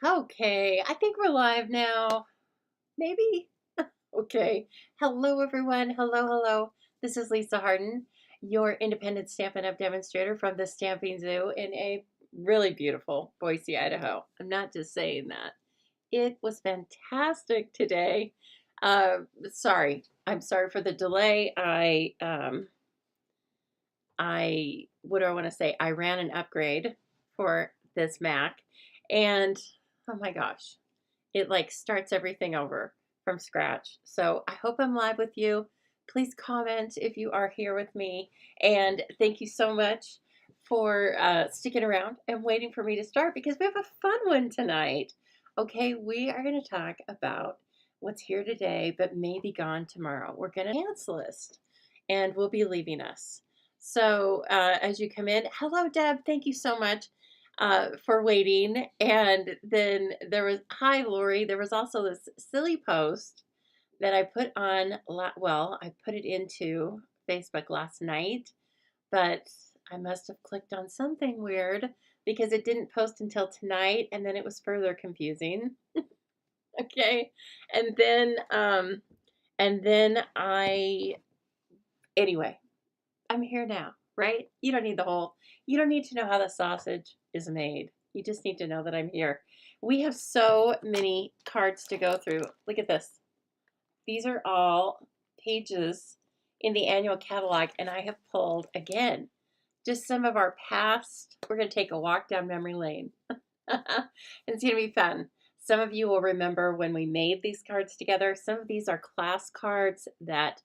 Okay, I think we're live now. Maybe. Okay. Hello, everyone. Hello, hello. This is Lisa Harden, your independent Stampin' Up! Demonstrator from the Stamping Zoo in a really beautiful Boise, Idaho. I'm not just saying that. It was fantastic today. Sorry. I'm sorry for the delay. What do I want to say? I ran an upgrade for this Mac, and oh my gosh, it like starts everything over from scratch. So I hope I'm live with you. Please comment if you are here with me. And thank you so much for sticking around and waiting for me to start because we have a fun one tonight. Okay, we are going to talk about what's here today but may be gone tomorrow. We're going to chance list and will be leaving us. So as you come in, hello, Deb. Thank you so much for waiting. And then there was, hi, Lori. There was also this silly post that I put on, well, I put it into Facebook last night, but I must have clicked on something weird because it didn't post until tonight, and then it was further confusing. Okay. And then, anyway, I'm here now, right? You don't need you don't need to know how the sausage is made. You just need to know that I'm here. We have so many cards to go through. Look at this. These are all pages in the annual catalog, and I have pulled, again, just some of our past. We're going to take a walk down memory lane. It's going to be fun. Some of you will remember when we made these cards together. Some of these are class cards that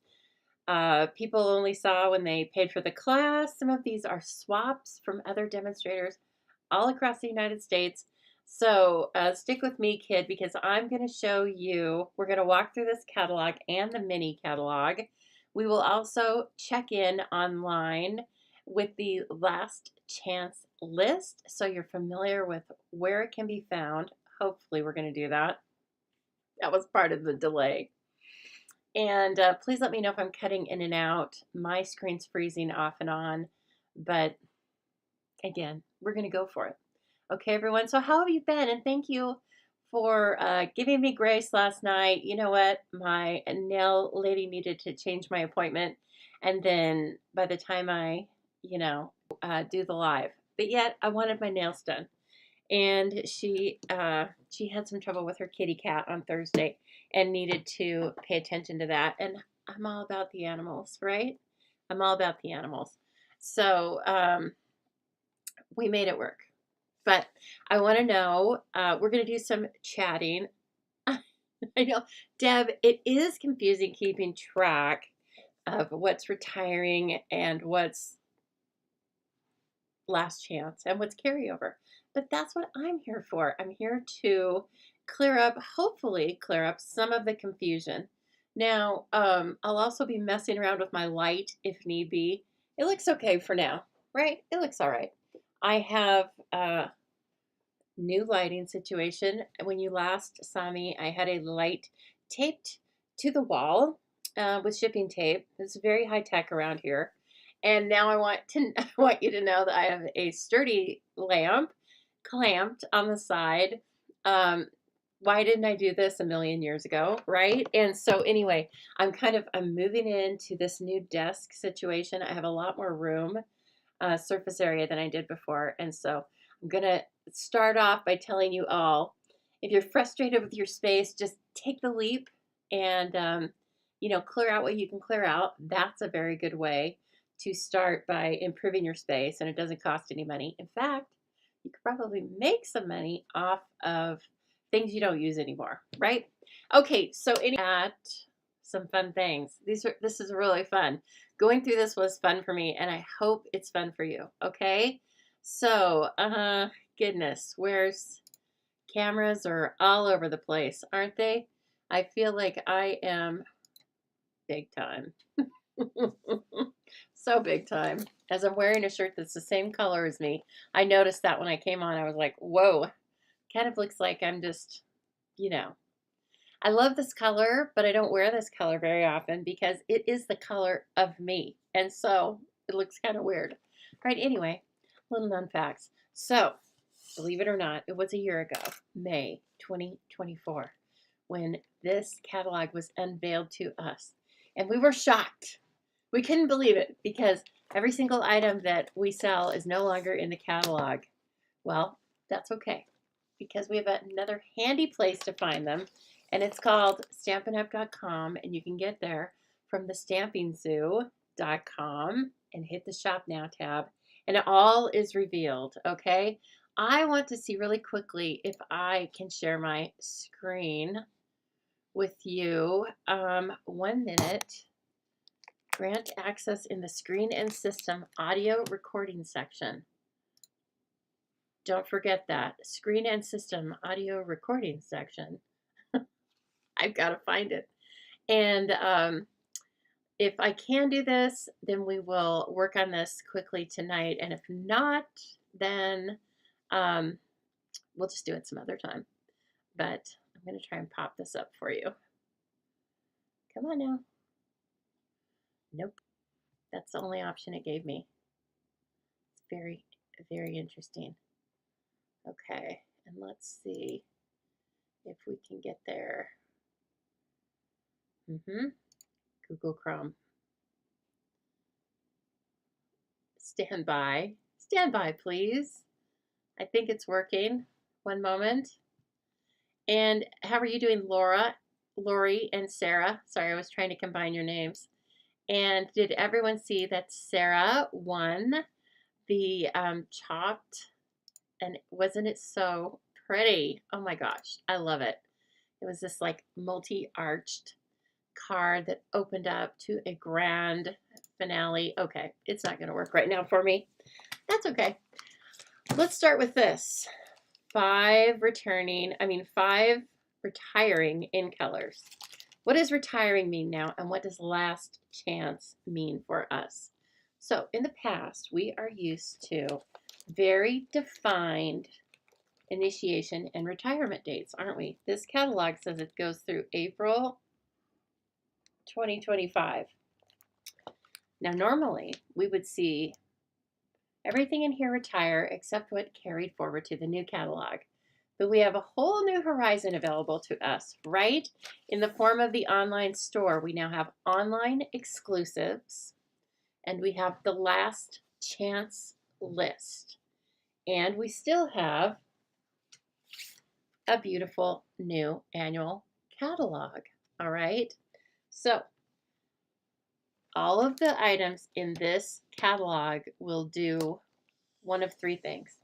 people only saw when they paid for the class. Some of these are swaps from other demonstrators all across the United States. So stick with me, kid, because I'm going to show you, we're going to walk through this catalog and the mini catalog. We will also check in online with the last chance list so you're familiar with where it can be found. Hopefully we're going to do that. That was part of the delay. And please let me know if I'm cutting in and out. My screen's freezing off and on, but again, we're going to go for it. Okay, everyone. So how have you been? And thank you for giving me grace last night. You know what? My nail lady needed to change my appointment. And then by the time I, do the live, but yet I wanted my nails done. And she had some trouble with her kitty cat on Thursday and needed to pay attention to that. And I'm all about the animals, right? I'm all about the animals. So we made it work. But I want to know, we're going to do some chatting. I know, Deb, it is confusing keeping track of what's retiring and what's last chance and what's carryover. But that's what I'm here for. I'm here to hopefully clear up some of the confusion. Now, I'll also be messing around with my light if need be. It looks okay for now, right? It looks all right. I have a new lighting situation. When you last saw me, I had a light taped to the wall with shipping tape. It's very high tech around here. And now I want you to know that I have a sturdy lamp clamped on the side. Why didn't I do this a million years ago, right? And so anyway, I'm moving into this new desk situation. I have a lot more room, surface area than I did before. And so I'm going to start off by telling you all, if you're frustrated with your space, just take the leap and, clear out what you can clear out. That's a very good way to start by improving your space, and it doesn't cost any money. In fact, you could probably make some money off of things you don't use anymore, right? Okay, so at some fun things. This is really fun. Going through this was fun for me, and I hope it's fun for you, okay? So, goodness, cameras are all over the place, aren't they? I feel like I am big time. So big time. As I'm wearing a shirt that's the same color as me, I noticed that when I came on, I was like, whoa, kind of looks like I'm just, I love this color, but I don't wear this color very often because it is the color of me. And so it looks kind of weird. All right, anyway, little known facts. So believe it or not, it was a year ago, May 2024, when this catalog was unveiled to us. And we were shocked. We couldn't believe it because every single item that we sell is no longer in the catalog. Well, that's okay because we have another handy place to find them, and it's called stampinup.com, and you can get there from the stampingzoo.com and hit the Shop Now tab, and it all is revealed, okay? I want to see really quickly if I can share my screen with you. 1 minute. Grant access in the screen and system audio recording section. Don't forget that. Screen and system audio recording section. I've got to find it. And if I can do this, then we will work on this quickly tonight. And if not, then we'll just do it some other time. But I'm going to try and pop this up for you. Come on now. Nope. That's the only option it gave me. It's very, very interesting. Okay, and let's see if we can get there. Google Chrome. Stand by. Stand by, please. I think it's working. 1 moment. And how are you doing, Laura, Lori, and Sarah? Sorry, I was trying to combine your names. And did everyone see that Sarah won the chopped? And wasn't it so pretty? Oh my gosh, I love it. It was this like multi-arched card that opened up to a grand finale. Okay, it's not going to work right now for me. That's okay. Let's start with this. 5 retiring in colors. What does retiring mean now, and what does last chance mean for us? So in the past, we are used to very defined initiation and retirement dates, aren't we? This catalog says it goes through April 2025. Now, normally we would see everything in here retire except what carried forward to the new catalog. But we have a whole new horizon available to us, right? In the form of the online store. We now have online exclusives, and we have the last chance list. And we still have a beautiful new annual catalog, all right? So all of the items in this catalog will do one of 3 things.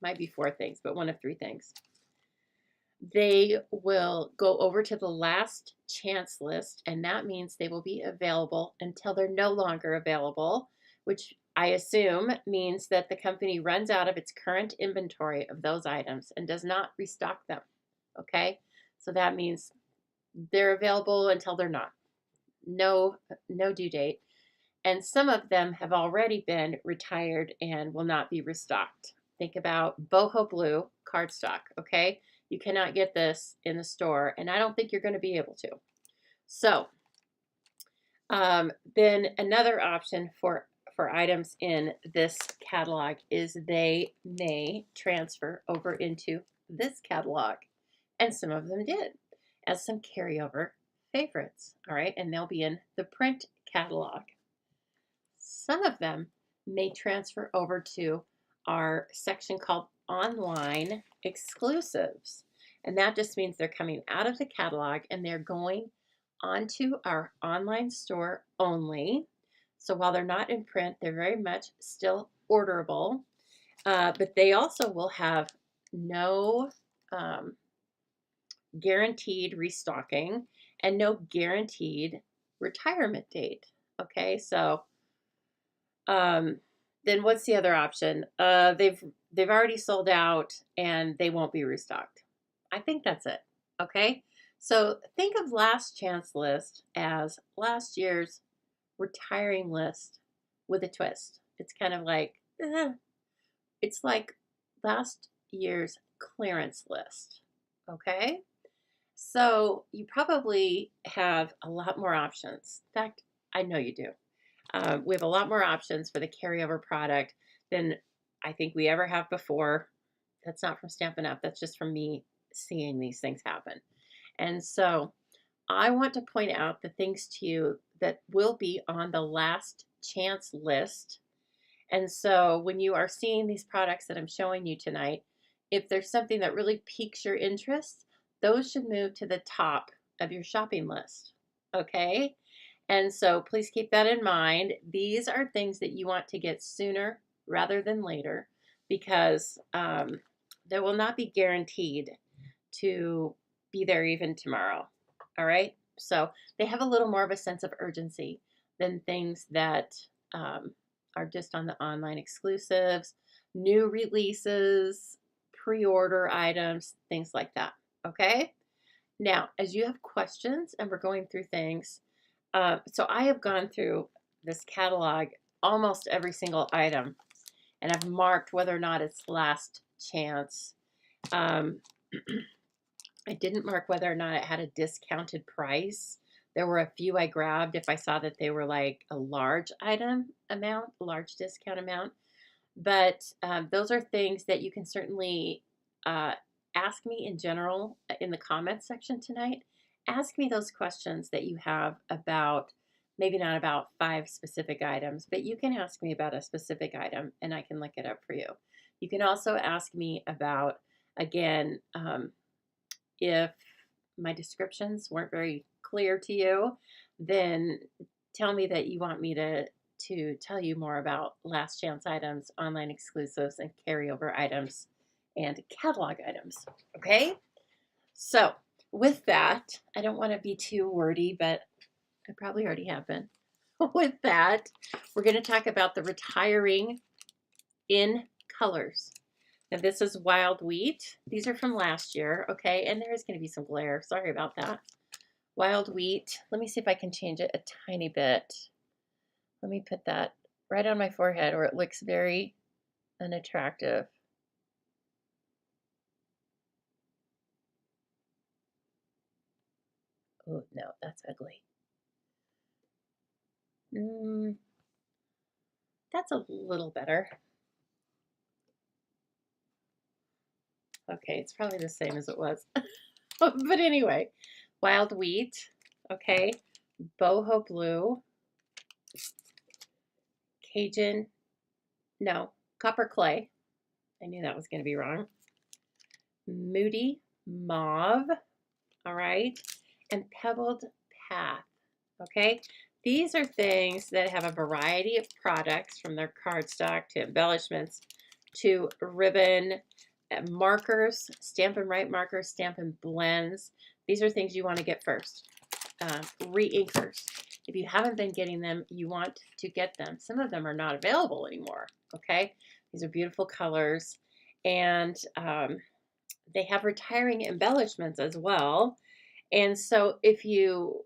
Might be 4 things, but one of 3 things. They will go over to the last chance list, and that means they will be available until they're no longer available, which I assume means that the company runs out of its current inventory of those items and does not restock them, okay? So that means they're available until they're not. No due date. And some of them have already been retired and will not be restocked. Think about boho blue cardstock, okay? You cannot get this in the store, and I don't think you're going to be able to. So then another option for items in this catalog is they may transfer over into this catalog, and some of them did as some carryover favorites, all right? And they'll be in the print catalog. Some of them may transfer over to our section called online exclusives. And that just means they're coming out of the catalog and they're going onto our online store only. So while they're not in print, they're very much still orderable. But they also will have no guaranteed restocking and no guaranteed retirement date. Okay, so then what's the other option? They've already sold out and they won't be restocked. I think that's it. Okay, so think of last chance list as last year's retiring list with a twist. It's kind of like it's like last year's clearance list. Okay, so you probably have a lot more options. In fact, I know you do. We have a lot more options for the carryover product than I think we ever have before. That's not from Stampin' Up. That's just from me seeing these things happen. And so I want to point out the things to you that will be on the last chance list. And so when you are seeing these products that I'm showing you tonight, if there's something that really piques your interest, those should move to the top of your shopping list. Okay? And so please keep that in mind. These are things that you want to get sooner rather than later, because they will not be guaranteed to be there even tomorrow. All right? So they have a little more of a sense of urgency than things that are just on the online exclusives, new releases, pre-order items, things like that. Okay? Now, as you have questions and we're going through things, so I have gone through this catalog, almost every single item, and I've marked whether or not it's last chance. I didn't mark whether or not it had a discounted price. There were a few I grabbed if I saw that they were like a large item amount, a large discount amount. But those are things that you can certainly ask me in general in the comments section tonight. Ask me those questions that you have about, maybe not about 5 specific items, but you can ask me about a specific item and I can look it up for you. You can also ask me about, again, if my descriptions weren't very clear to you, then tell me that you want me to tell you more about last chance items, online exclusives, and carryover items and catalog items. Okay? So with that, I don't want to be too wordy, but I probably already have been. With that, we're going to talk about the retiring in colors. Now this is Wild Wheat. These are from last year, okay? And there is going to be some glare. Sorry about that. Wild Wheat. Let me see if I can change it a tiny bit. Let me put that right on my forehead or it looks very unattractive. Oh, no, that's ugly. That's a little better. Okay, it's probably the same as it was. But anyway, Wild Wheat, okay, Boho Blue, Cajun, no, Copper Clay. I knew that was going to be wrong. Moody Mauve, all right, and Pebbled Path, okay? These are things that have a variety of products, from their cardstock to embellishments to ribbon, markers, Stampin' Write markers, Stampin' Blends. These are things you want to get first. Re-inkers. If you haven't been getting them, you want to get them. Some of them are not available anymore, okay? These are beautiful colors, and they have retiring embellishments as well. And so if you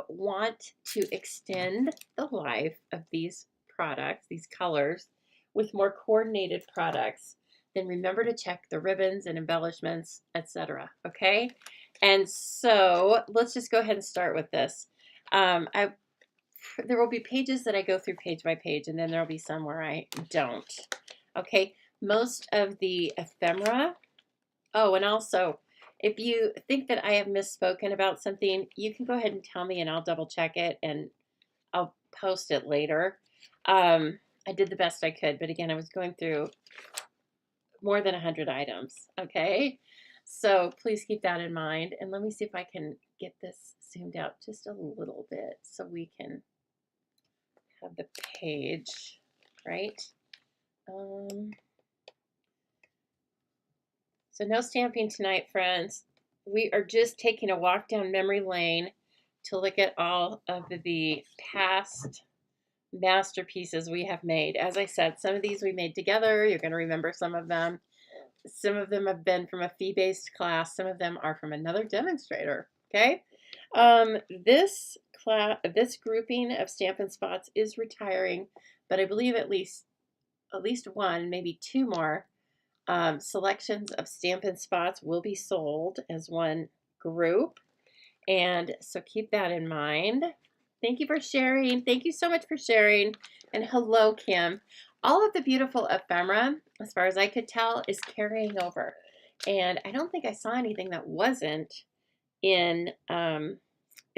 want to extend the life of these products, these colors, with more coordinated products, then remember to check the ribbons and embellishments, etc. Okay? And so let's just go ahead and start with this. There will be pages that I go through page by page, and then there will be some where I don't. Okay? Most of the ephemera. Oh, and also, if you think that I have misspoken about something, you can go ahead and tell me and I'll double check it and I'll post it later. I did the best I could, but again, I was going through more than 100 items, okay? So please keep that in mind. And let me see if I can get this zoomed out just a little bit so we can have the page, right? So no stamping tonight, friends. We are just taking a walk down memory lane to look at all of the past masterpieces we have made. As I said, some of these we made together. You're going to remember some of them. Some of them have been from a fee-based class. Some of them are from another demonstrator, okay? This grouping of Stampin' Spots is retiring, but I believe at least one, maybe 2 more selections of Stampin' Spots will be sold as one group, and so keep that in mind. Thank you for sharing. Thank you so much for sharing, and hello, Kim. All of the beautiful ephemera as far as I could tell, is carrying over. And I don't think I saw anything that wasn't in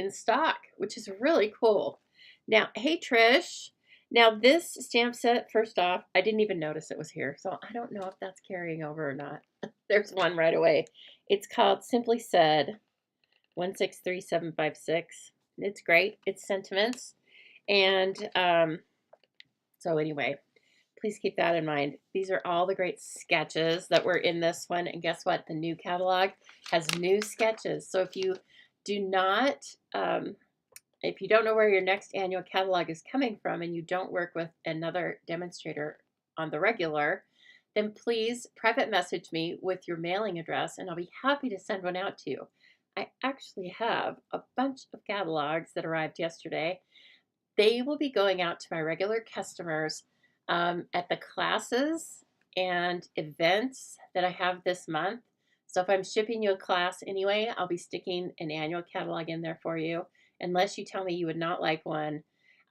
stock, which is really cool. Now, hey Trish. Now this stamp set, first off, I didn't even notice it was here, so I don't know if that's carrying over or not. There's one right away. It's called Simply Said 163756. It's great. It's sentiments. And so anyway, please keep that in mind. These are all the great sketches that were in this one. And guess what? The new catalog has new sketches. So if you do not, if you don't know where your next annual catalog is coming from and you don't work with another demonstrator on the regular, then please private message me with your mailing address and I'll be happy to send one out to you. I actually have a bunch of catalogs that arrived yesterday. They will be going out to my regular customers at the classes and events that I have this month. So if I'm shipping you a class anyway, I'll be sticking an annual catalog in there for you, unless you tell me you would not like one.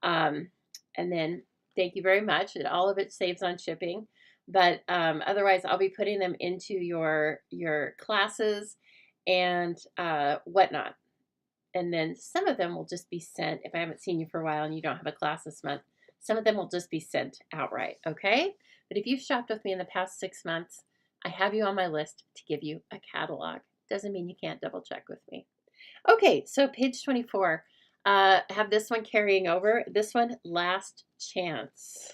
And then thank you very much. And all of it saves on shipping. But otherwise, I'll be putting them into your classes and whatnot. And then some of them will just be sent, if I haven't seen you for a while and you don't have a class this month, some of them will just be sent outright, okay? But if you've shopped with me in the past 6 months, I have you on my list to give you a catalog. Doesn't mean you can't double check with me. Okay, so page 24. Have this one carrying over. This one, Last Chance.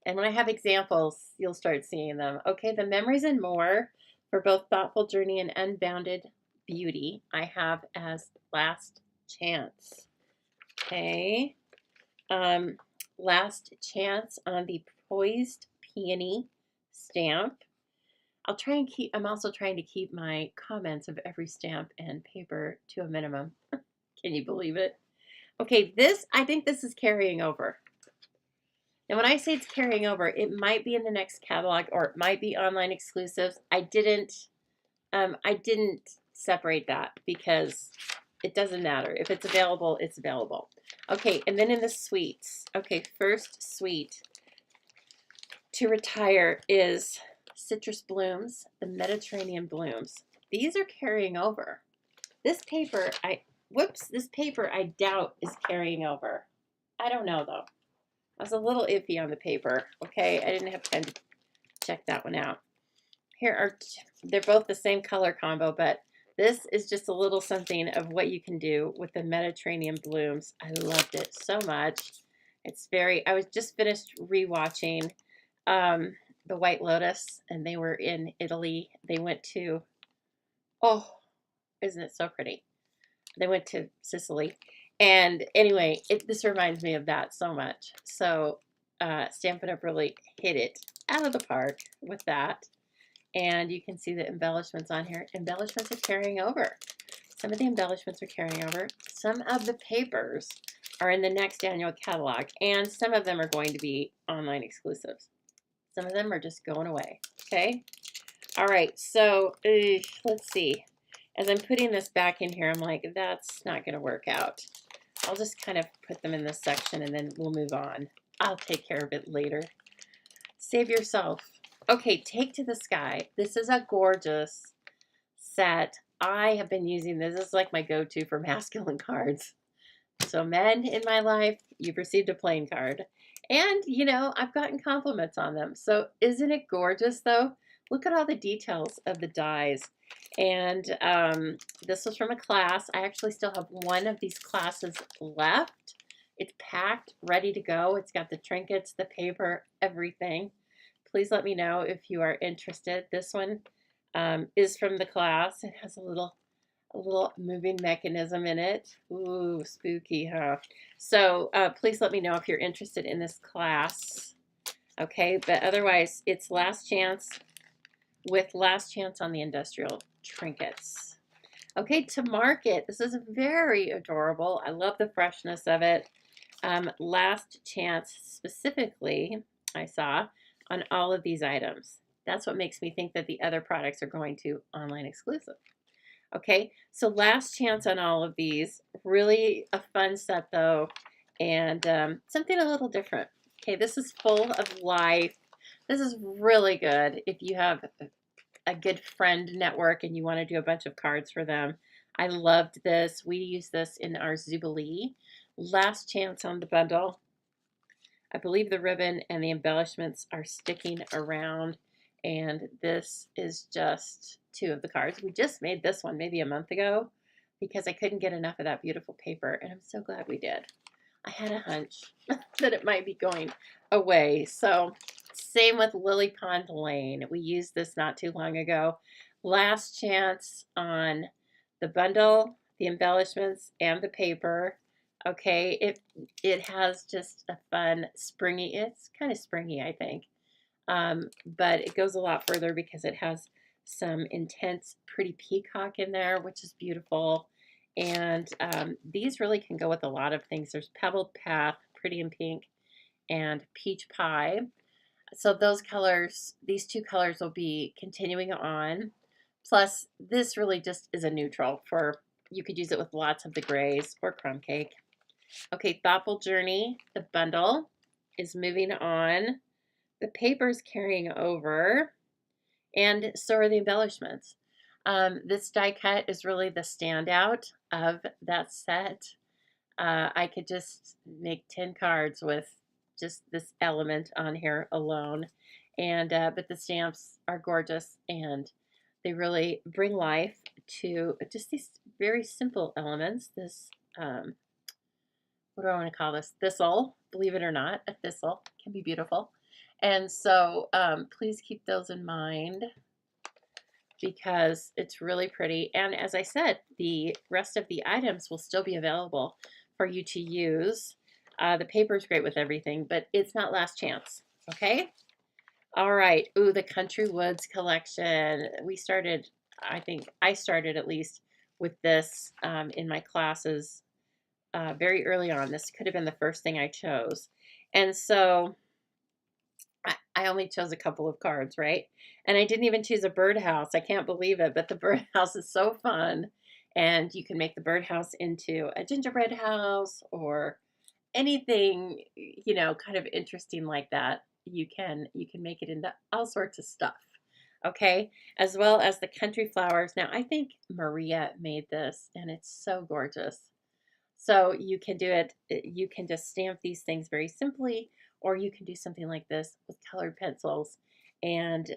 And when I have examples, you'll start seeing them. Okay, the Memories and More for both Thoughtful Journey and Unbounded Beauty I have as Last Chance. Okay. Last Chance on the Poised Peony stamp. I'm also trying to keep my comments of every stamp and paper to a minimum. Can you believe it? Okay, I think this is carrying over. And when I say it's carrying over, it might be in the next catalog or it might be online exclusives. I didn't separate that because it doesn't matter. If it's available, it's available. Okay, and then in the sweets. Okay, first sweet to retire is Citrus Blooms, the Mediterranean Blooms. These are carrying over. This paper, this paper I doubt is carrying over. I don't know though. I was a little iffy on the paper. Okay, I didn't have time to check that one out. They're both the same color combo, but this is just a little something of what you can do with the Mediterranean Blooms. I loved it so much. I was just finished rewatching The White Lotus, and they were in Italy. They went to, oh, isn't it so pretty? They went to Sicily. And anyway, this reminds me of that so much. So Stampin' Up! Really hit it out of the park with that. And you can see the embellishments on here. Embellishments are carrying over. Some of the embellishments are carrying over. Some of the papers are in the next annual catalog. And some of them are going to be online exclusives. Some of them are just going away. Okay? All right. So let's see. As I'm putting this back in here, I'm like, that's not going to work out. I'll just kind of put them in this section and then we'll move on. I'll take care of it later. Save yourself. Okay, Take to the Sky. This is a gorgeous set. I have been using this. This is like my go-to for masculine cards. So men in my life, you've received a plain card. And, you know, I've gotten compliments on them. So isn't it gorgeous, though? Look at all the details of the dies. And this was from a class. I actually still have one of these classes left. It's packed, ready to go. It's got the trinkets, the paper, everything. Please let me know if you are interested. This one is from the class. It has a little moving mechanism in it. Ooh, spooky, huh? So please let me know if you're interested in this class. Okay, but otherwise it's Last Chance with Last Chance on the industrial trinkets. Okay, To Market. This is very adorable. I love the freshness of it. Last Chance specifically, I saw on all of these items. That's what makes me think that the other products are going to online exclusive. Okay, so Last Chance on all of these. Really a fun set though, and something a little different. Okay, this is full of life. This is really good if you have a good friend network and you want to do a bunch of cards for them. I loved this. We use this in our Zoobilee. Last chance on the bundle. I believe the ribbon and the embellishments are sticking around, and this is just 2 of the cards. We just made this one maybe a month ago because I couldn't get enough of that beautiful paper, and I'm so glad we did. I had a hunch that it might be going away. So same with Lily Pond Lane. We used this not too long ago. Last chance on the bundle, the embellishments, and the paper. Okay, it has just a fun springy, it's kind of springy, I think. But it goes a lot further because it has some intense pretty peacock in there, which is beautiful. And these really can go with a lot of things. There's Pebbled Path, Pretty in Pink, and Peach Pie. So those colors, these 2 colors will be continuing on. Plus, this really just is a neutral for, you could use it with lots of the grays or crumb cake. Okay, Thoughtful Journey, the bundle is moving on. The paper's carrying over, and so are the embellishments. This die cut is really the standout of that set. I could just make 10 cards with just this element on here alone. And but the stamps are gorgeous, and they really bring life to just these very simple elements. This, what do I want to call this? Thistle, believe it or not, a thistle can be beautiful. And so please keep those in mind because it's really pretty. And as I said, the rest of the items will still be available for you to use. The paper is great with everything, but it's not last chance, okay? All right, ooh, the Country Woods collection. We started, I think I started at least with this in my classes very early on. This could have been the first thing I chose. And so I only chose a couple of cards, right? And I didn't even choose a birdhouse. I can't believe it, but the birdhouse is so fun. And you can make the birdhouse into a gingerbread house or anything, you know, kind of interesting like that. You can make it into all sorts of stuff. Okay, as well as the country flowers. Now, I think Maria made this, and it's so gorgeous. So you can do it, you can just stamp these things very simply, or you can do something like this with colored pencils. And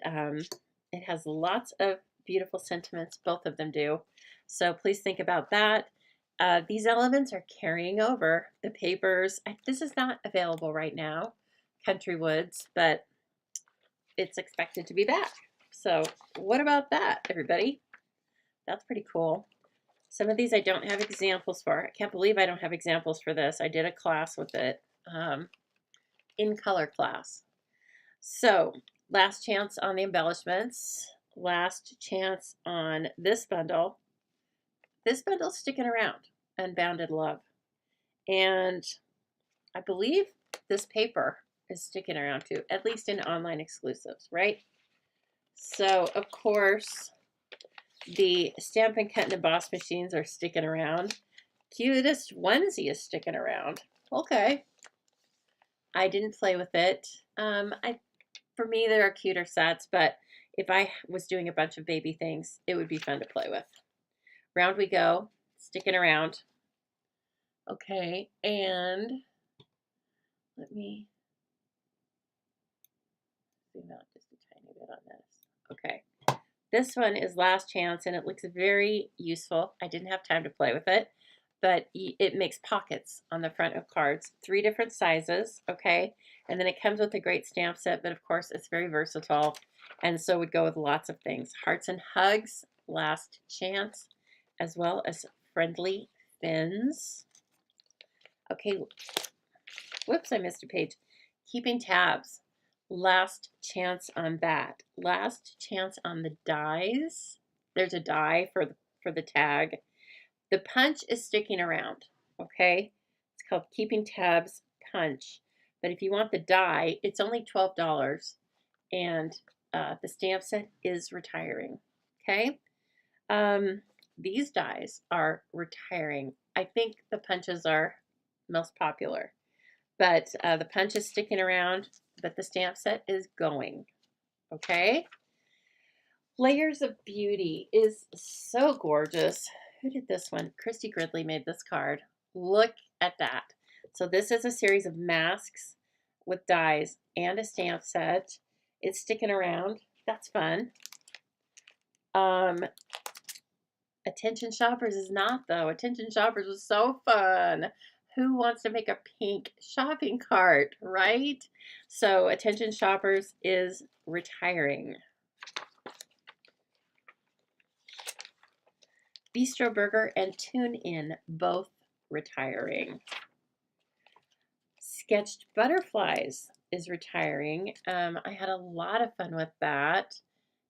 it has lots of beautiful sentiments, both of them do. So please think about that. These elements are carrying over the papers. This is not available right now, Country Woods, but it's expected to be back. So what about that, everybody? That's pretty cool. Some of these I don't have examples for. I can't believe I don't have examples for this. I did a class with it in color class. So last chance on the embellishments. Last chance on this bundle. This bundle's sticking around, Unbounded Love. And I believe this paper is sticking around too, at least in online exclusives, right? So, of course, the Stampin' Cut and Emboss machines are sticking around. Cutest onesie is sticking around. Okay. I didn't play with it. For me, there are cuter sets, but if I was doing a bunch of baby things, it would be fun to play with. Round we go, sticking around. Okay, and let me zoom out just a tiny bit on this. Okay. This one is last chance, and it looks very useful. I didn't have time to play with it, but it makes pockets on the front of cards. 3 different sizes, okay? And then it comes with a great stamp set, but of course it's very versatile, and so would go with lots of things. Hearts and Hugs, last chance, as well as Friendly Fins. Okay, whoops, I missed a page. Keeping Tabs. Last chance on that. Last chance on the dies. There's a die for the tag. The punch is sticking around, okay? It's called Keeping Tabs Punch. But if you want the die, it's only $12, and the stamp set is retiring, okay? These dies are retiring. I think the punches are most popular. but the punch is sticking around, but the stamp set is going. Okay. Layers of Beauty is so gorgeous. Who did this one? Christy Gridley made this card. Look at that. So this is a series of masks with dies and a stamp set. It's sticking around. That's fun. Attention Shoppers is not, though. Attention Shoppers was so fun. Who wants to make a pink shopping cart, right? So Attention Shoppers is retiring. Bistro Burger and Tune In, both retiring. Sketched Butterflies is retiring. I had a lot of fun with that.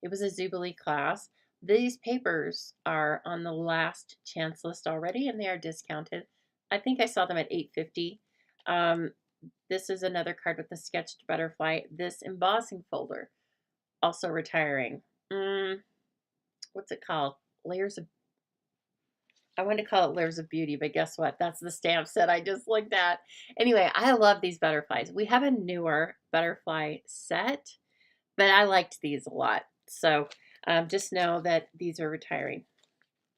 It was a Zoobilee class. These papers are on the last chance list already, and they are discounted. I think I saw them at $8.50. This is another card with the sketched butterfly. This embossing folder, also retiring. What's it called? I want to call it Layers of Beauty, but guess what? That's the stamp set I just looked at. Anyway, I love these butterflies. We have a newer butterfly set, but I liked these a lot. So just know that these are retiring.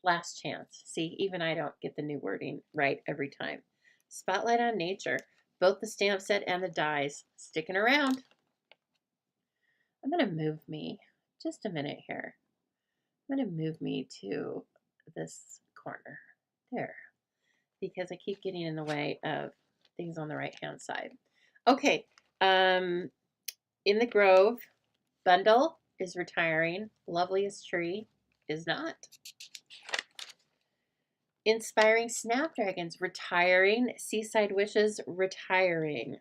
Last chance. See, even I don't get the new wording right every time. Spotlight on Nature. Both the stamp set and the dies sticking around. I'm going to move me just a minute here. I'm going to move me to this corner there because I keep getting in the way of things on the right hand side. Okay, In the Grove bundle is retiring. Loveliest Tree is not. Inspiring Snapdragons retiring. Seaside Wishes retiring.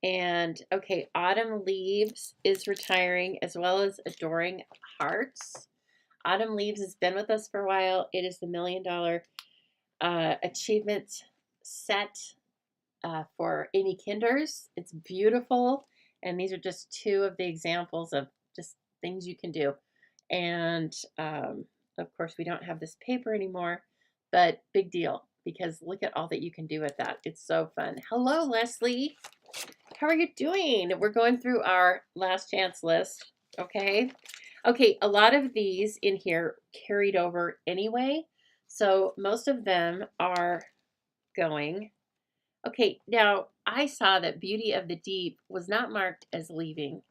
And okay, Autumn Leaves is retiring, as well as Adoring Hearts. Autumn Leaves has been with us for a while. It is the $1 Million achievement set for Amy Kinders. It's beautiful. And these are just two of the examples of just things you can do. And of course, we don't have this paper anymore, but big deal because look at all that you can do with that. It's so fun. Hello, Leslie. How are you doing? We're going through our last chance list. Okay. Okay, a lot of these in here carried over anyway, so most of them are going. Okay, now I saw that Beauty of the Deep was not marked as leaving,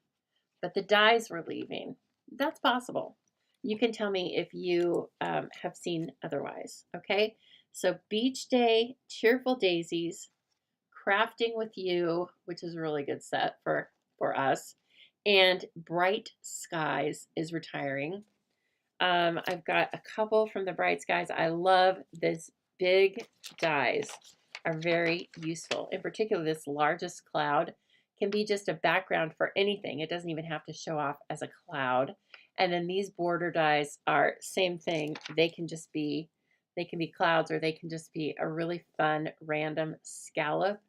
but the dies were leaving. That's possible. You can tell me if you have seen otherwise, okay? So Beach Day, Cheerful Daisies, Crafting with You, which is a really good set for us, and Bright Skies is retiring. I've got a couple from the Bright Skies. I love this big dies are very useful. In particular, this largest cloud can be just a background for anything. It doesn't even have to show off as a cloud. And then these border dies are same thing. They can be clouds, or they can just be a really fun random scallop.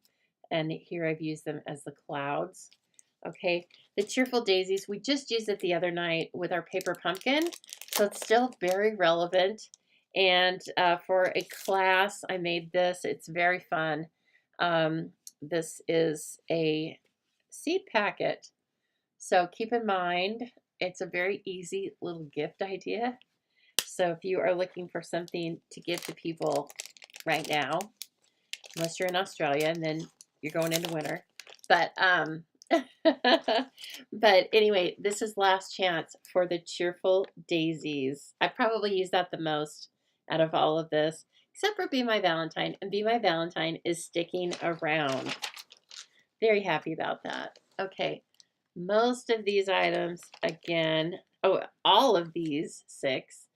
And here I've used them as the clouds. Okay, the Cheerful Daisies, we just used it the other night with our paper pumpkin, so it's still very relevant. And for a class, I made this. It's very fun. This is a seed packet. So keep in mind, it's a very easy little gift idea. So if you are looking for something to give to people right now, unless you're in Australia and then you're going into winter, but but anyway, this is last chance for the Cheerful Daisies. I probably use that the most out of all of this, except for Be My Valentine, and Be My Valentine is sticking around. Very happy about that. Okay, most of these items, again, all of these 6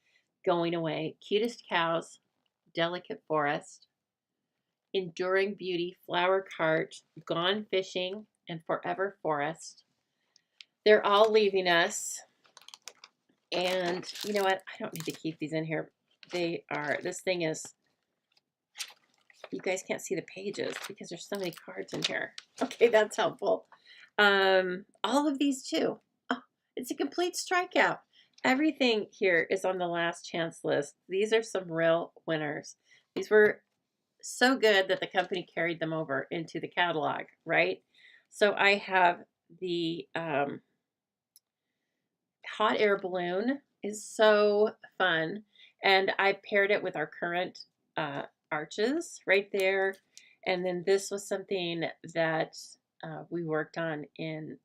going away. Cutest Cows, Delicate Forest, Enduring Beauty, Flower Cart, Gone Fishing, and Forever Forest. They're all leaving us. And you know what? I don't need to keep these in here. This thing is, you guys can't see the pages because there's so many cards in here. Okay, that's helpful. All of these too. Oh, it's a complete strikeout. Everything here is on the last chance list. These are some real winners. These were so good that the company carried them over into the catalog, right? So I have the hot air balloon is so fun. And I paired it with our current arches right there. And then this was something that we worked on in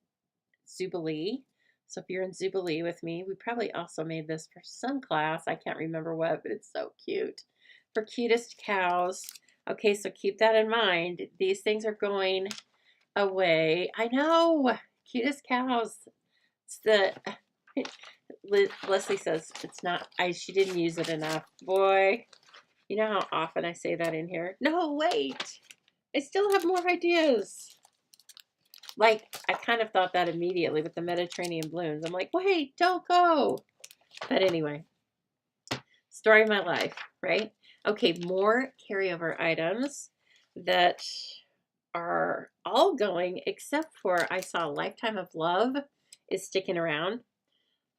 Zoobilee. So if you're in Zoobilee with me, we probably also made this for some class. I can't remember what, but it's so cute. For cutest cows. Okay, so keep that in mind. These things are going away. I know. Cutest cows. It's the Leslie says it's not. She didn't use it enough. Boy, you know how often I say that in here. No, wait. I still have more ideas. Like, I kind of thought that immediately with the Mediterranean balloons. I'm like, wait, don't go. But anyway, story of my life, right? Okay, more carryover items that are all going except for I saw Lifetime of Love is sticking around.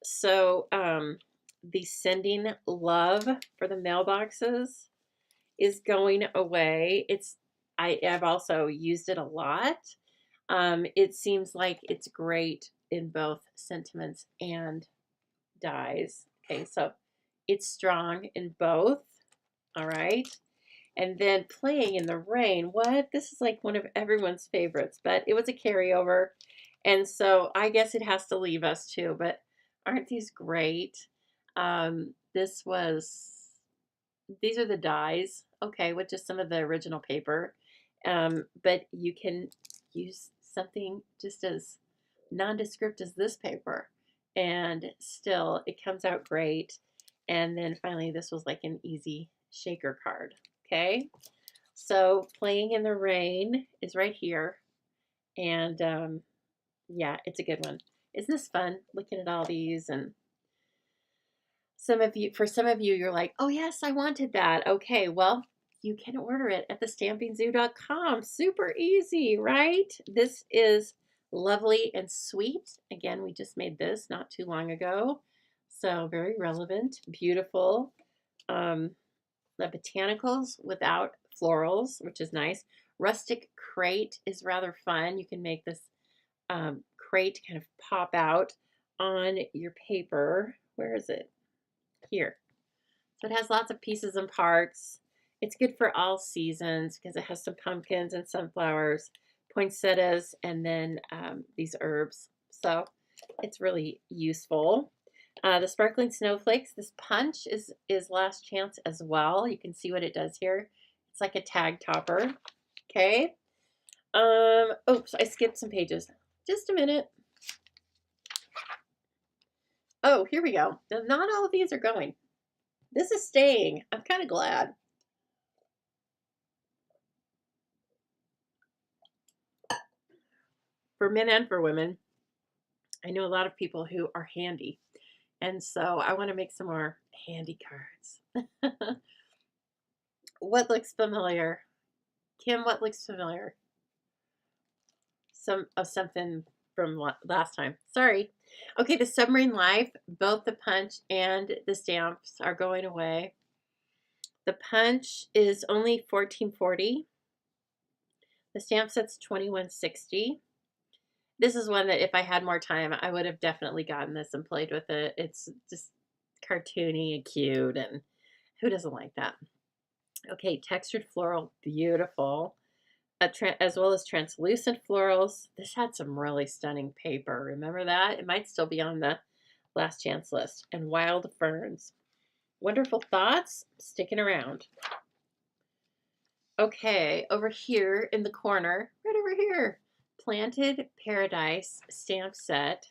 So the sending love for the mailboxes is going away. I've also used it a lot. It seems like it's great in both sentiments and dyes. Okay, so it's strong in both. All right. And then Playing in the Rain. What? This is like one of everyone's favorites, but it was a carryover. And so I guess it has to leave us too. But aren't these great? This was, these are the dies, okay, with just some of the original paper. But you can use something just as nondescript as this paper, and still it comes out great. And then finally, this was like an easy shaker card, okay? So Playing in the Rain is right here. And yeah, it's a good one. Isn't this fun looking at all these? And for some of you, you're like, oh yes, I wanted that. Okay, well, you can order it at thestampingzoo.com. Super easy, right? This is lovely and sweet. Again, we just made this not too long ago. So very relevant, beautiful. The botanicals without florals, which is nice. Rustic crate is rather fun. You can make this crate kind of pop out on your paper. Where is it? Here. So it has lots of pieces and parts. It's good for all seasons because it has some pumpkins and sunflowers, poinsettias, and then these herbs. So it's really useful. The sparkling snowflakes. This punch is last chance as well. You can see what it does here. It's like a tag topper. Okay. Oops, I skipped some pages. Just a minute. Oh, here we go. Now, not all of these are going. This is staying. I'm kind of glad. For men and for women, I know a lot of people who are handy. And so I want to make some more handy cards. What looks familiar? Kim, what looks familiar? Something from last time. Sorry. Okay, the Submarine Life, both the punch and the stamps are going away. The punch is only $14.40. The stamp set's $21.60. This is one that if I had more time, I would have definitely gotten this and played with it. It's just cartoony and cute, and who doesn't like that? Okay, textured floral, beautiful. As well as translucent florals. This had some really stunning paper. Remember that? It might still be on the last chance list. And wild ferns. Wonderful thoughts, sticking around. Okay, over here in the corner, right over here, Planted Paradise stamp set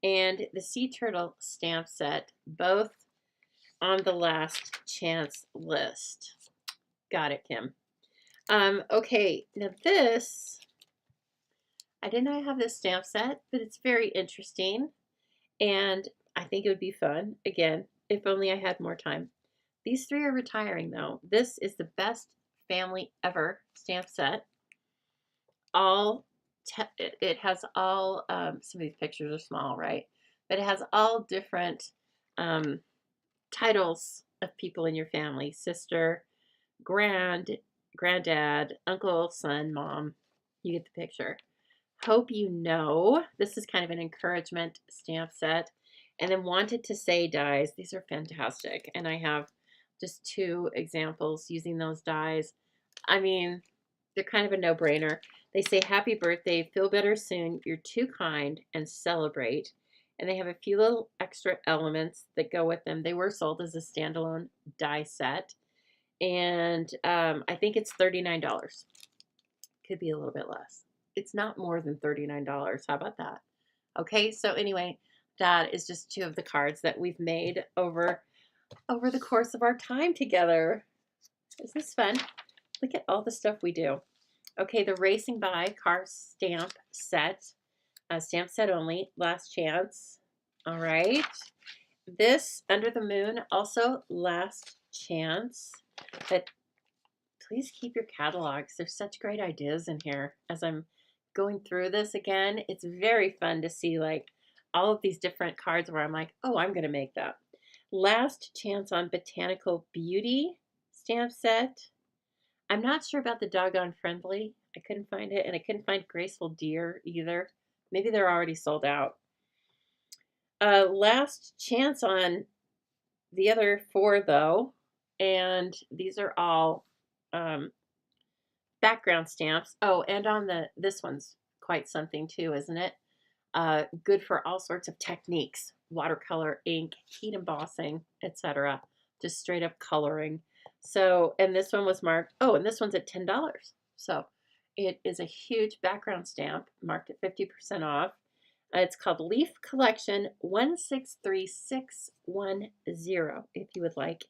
and the Sea Turtle stamp set, both on the last chance list. Got it, Kim. Okay, now this, I did not have this stamp set, but it's very interesting, and I think it would be fun, again, if only I had more time. These three are retiring, though. This is the best family ever stamp set. It has all, some of these pictures are small, right? But it has all different titles of people in your family. Sister, granddad, uncle, son, mom. You get the picture. Hope you know. This is kind of an encouragement stamp set. And then wanted to say dies. These are fantastic. And I have just 2 examples using those dies. I mean, they're kind of a no-brainer. They say happy birthday, feel better soon, you're too kind, and celebrate. And they have a few little extra elements that go with them. They were sold as a standalone die set. And I think it's $39. Could be a little bit less. It's not more than $39. How about that? Okay, so anyway, that is just 2 of the cards that we've made over the course of our time together. Isn't this fun? Look at all the stuff we do. Okay, the Racing By car stamp set. Stamp set only. Last chance. All right. This Under the Moon, also last chance. But please keep your catalogs. There's such great ideas in here. As I'm going through this again, it's very fun to see like all of these different cards where I'm like, oh, I'm going to make that. Last chance on Botanical Beauty stamp set. I'm not sure about the Doggone Friendly. I couldn't find it, and I couldn't find Graceful Deer either. Maybe they're already sold out. Last chance on the other 4, though, and these are all background stamps. Oh, and on this one's quite something too, isn't it? Good for all sorts of techniques: watercolor, ink, heat embossing, etc. Just straight up coloring. So, and this one was marked, oh, and this one's at $10. So it is a huge background stamp marked at 50% off. It's called Leaf Collection 163610 if you would like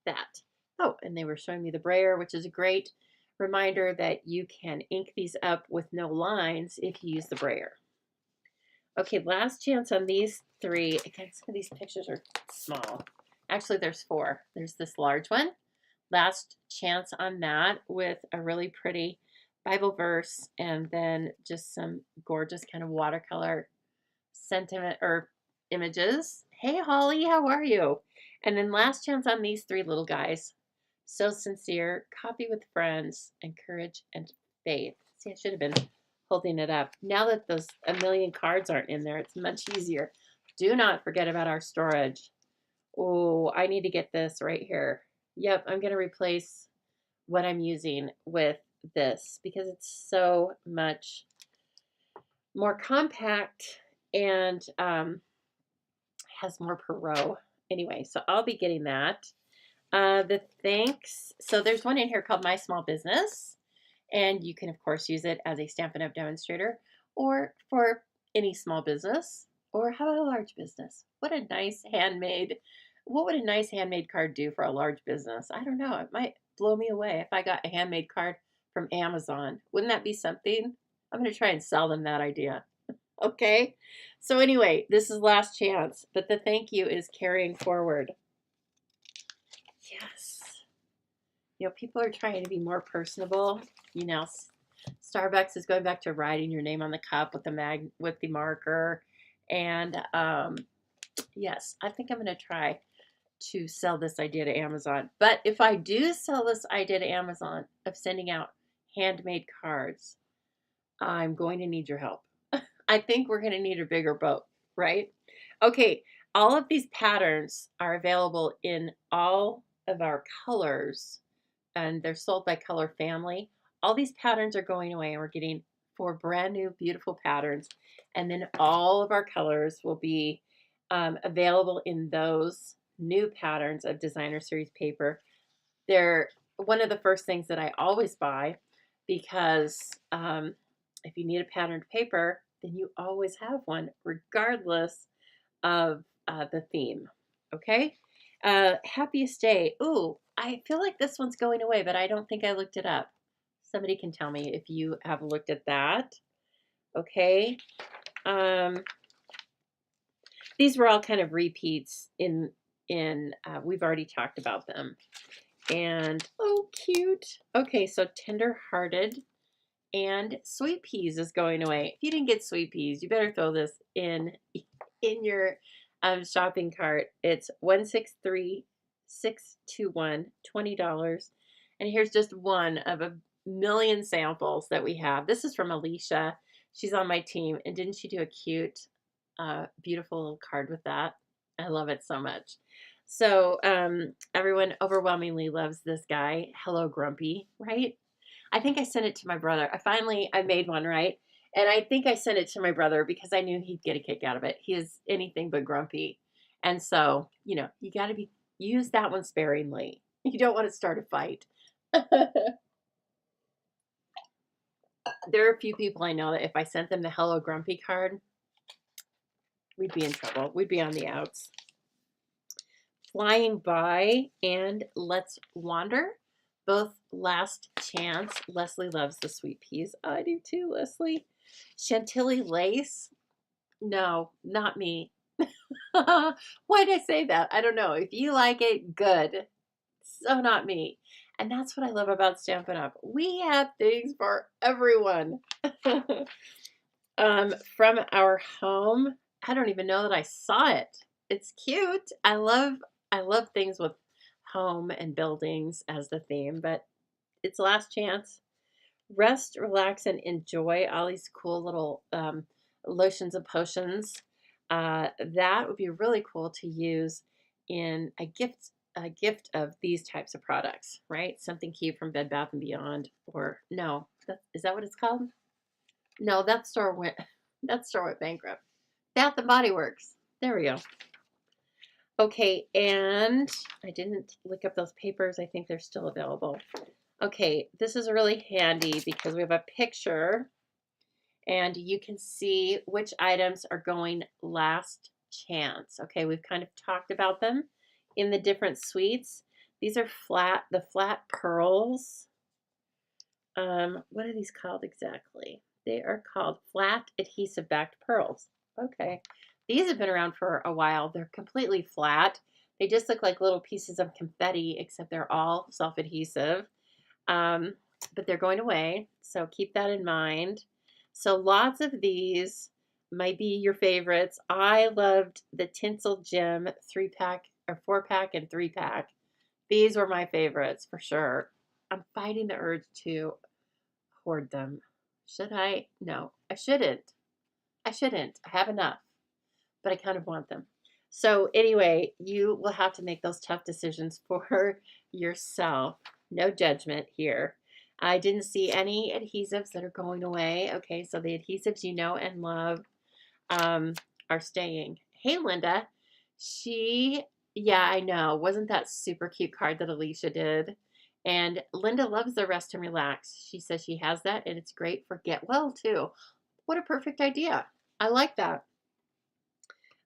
that. Oh, and they were showing me the brayer, which is a great reminder that you can ink these up with no lines if you use the brayer. Okay, last chance on these 3. Again, some of these pictures are small. Actually, there's 4. There's this large one. Last chance on that with a really pretty Bible verse and then just some gorgeous kind of watercolor sentiment or images. Hey, Holly, how are you? And then last chance on these 3 little guys. So Sincere, Copy with Friends, and Courage and Faith. See, I should have been holding it up. Now that those a million cards aren't in there, it's much easier. Do not forget about our storage. Oh, I need to get this right here. Yep, I'm going to replace what I'm using with this because it's so much more compact and has more per row. Anyway, so I'll be getting that. The thanks. So there's one in here called My Small Business. And you can, of course, use it as a Stampin' Up! Demonstrator or for any small business. Or how about a large business? What a nice handmade, what would a nice handmade card do for a large business? I don't know. It might blow me away if I got a handmade card from Amazon. Wouldn't that be something? I'm going to try and sell them that idea. Okay. So anyway, this is last chance, but the thank you is carrying forward. Yes. You know, people are trying to be more personable. You know, Starbucks is going back to writing your name on the cup with the marker. And yes, I think I'm going to try to sell this idea to Amazon. But if I do sell this idea to Amazon of sending out handmade cards, I'm going to need your help. I think we're going to need a bigger boat, right? Okay, all of these patterns are available in all of our colors, and they're sold by Color Family. All these patterns are going away, and we're getting 4 brand new, beautiful patterns. And then all of our colors will be available in those new patterns of Designer Series paper. They're one of the first things that I always buy because if you need a patterned paper, then you always have one, regardless of the theme. Okay? Happiest Day. Ooh, I feel like this one's going away, but I don't think I looked it up. Somebody can tell me if you have looked at that. Okay. These were all kind of repeats in we've already talked about them. And oh, cute. Okay, so Tender Hearted and Sweet Peas is going away. If you didn't get Sweet Peas, you better throw this in your shopping cart. It's 163621, $20. And here's just one of a million samples that we have. This is from Alicia. She's on my team. And didn't she do a cute, beautiful little card with that? I love it so much. So everyone overwhelmingly loves this guy. Hello, Grumpy, right? I think I sent it to my brother. I made one, right? And I think I sent it to my brother because I knew he'd get a kick out of it. He is anything but grumpy. And so, you know, you got to use that one sparingly. You don't want to start a fight. There are a few people I know that if I sent them the Hello Grumpy card, we'd be in trouble. We'd be on the outs. Flying By and Let's Wander. Both last chance. Leslie loves the sweet peas. I do too, Leslie. Chantilly Lace. No, not me. Why did I say that? I don't know. If you like it, good. So not me. And that's what I love about Stampin' Up. We have things for everyone. From Our Home. I don't even know that I saw it. It's cute. I love things with home and buildings as the theme, but it's last chance. Rest, relax, and enjoy all these cool little lotions and potions. That would be really cool to use in a gift of these types of products, right? Something cute from Bed Bath & Beyond, or no, is that what it's called? No, that store went bankrupt. Bath & Body Works. There we go. Okay, and I didn't look up those papers. I think they're still available. Okay, this is really handy because we have a picture and you can see which items are going last chance. Okay, we've kind of talked about them in the different suites. These are the flat pearls. What are these called exactly? They are called flat adhesive backed pearls. Okay, these have been around for a while. They're completely flat. They just look like little pieces of confetti, except they're all self-adhesive. But they're going away, so keep that in mind. So lots of these might be your favorites. I loved the Tinsel Gem 3-pack or 4-pack and 3-pack. These were my favorites for sure. I'm fighting the urge to hoard them. Should I? No, I shouldn't. I have enough, but I kind of want them. So anyway, you will have to make those tough decisions for yourself. No judgment here. I didn't see any adhesives that are going away. Okay, so the adhesives you know and love are staying. Hey, Linda. Yeah, I know. Wasn't that super cute card that Alicia did? And Linda loves the Rest and Relax. She says she has that, and it's great for Get Well, too. What a perfect idea. I like that.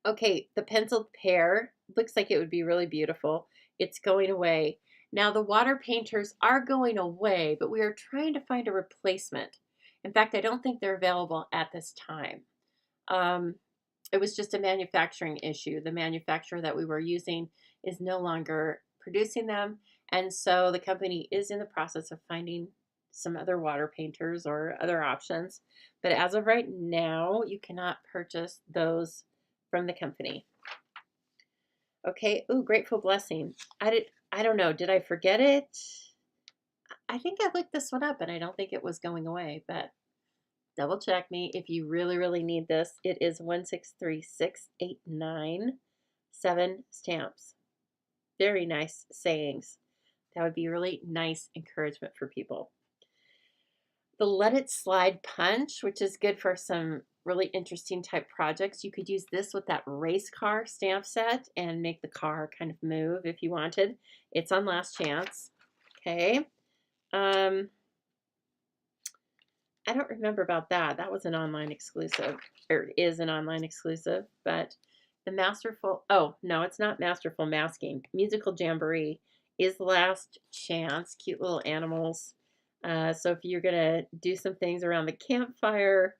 Okay, the penciled pear looks like it would be really beautiful. It's going away. Now, the water painters are going away, but we are trying to find a replacement. In fact, I don't think they're available at this time. It was just a manufacturing issue. The manufacturer that we were using is no longer producing them, and so the company is in the process of finding some other water painters or other options. But as of right now, you cannot purchase those from the company. Okay, ooh, Grateful Blessing. I don't know, did I forget it? I think I looked this one up and I don't think it was going away, but double check me if you really, really need this. It is 163,689 stamps. Very nice sayings. That would be really nice encouragement for people. The Let It Slide Punch, which is good for some really interesting type projects. You could use this with that race car stamp set and make the car kind of move if you wanted. It's on last chance. Okay. I don't remember about that. That was an online exclusive, or is an online exclusive, but the Masterful, oh, no, it's not Masterful Masking. Musical Jamboree is the last chance. Cute little animals. So if you're going to do some things around the campfire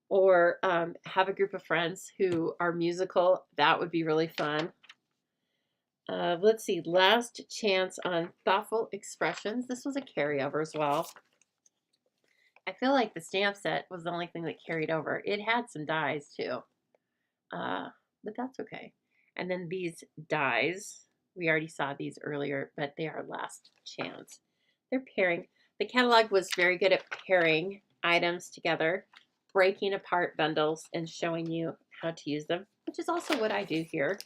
or have a group of friends who are musical, that would be really fun. Let's see, last chance on Thoughtful Expressions. This was a carryover as well. I feel like the stamp set was the only thing that carried over. It had some dies too, but that's okay. And then these dies, we already saw these earlier, but they are last chance. They're pairing. The catalog was very good at pairing items together, breaking apart bundles, and showing you how to use them, which is also what I do here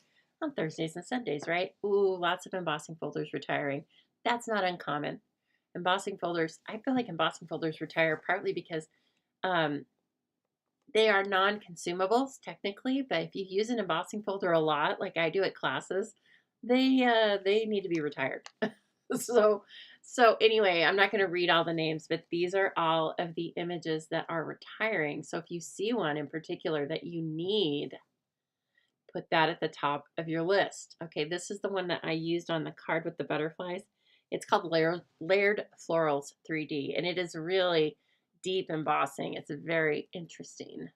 on Thursdays and Sundays, right? Ooh, lots of embossing folders retiring. That's not uncommon. Embossing folders, I feel like embossing folders retire partly because they are non-consumables technically, but if you use an embossing folder a lot, like I do at classes, they need to be retired. So anyway, I'm not going to read all the names, but these are all of the images that are retiring. So if you see one in particular that you need, put that at the top of your list. Okay, this is the one that I used on the card with the butterflies. It's called Layered Florals 3D, and it is really deep embossing. It's a very interesting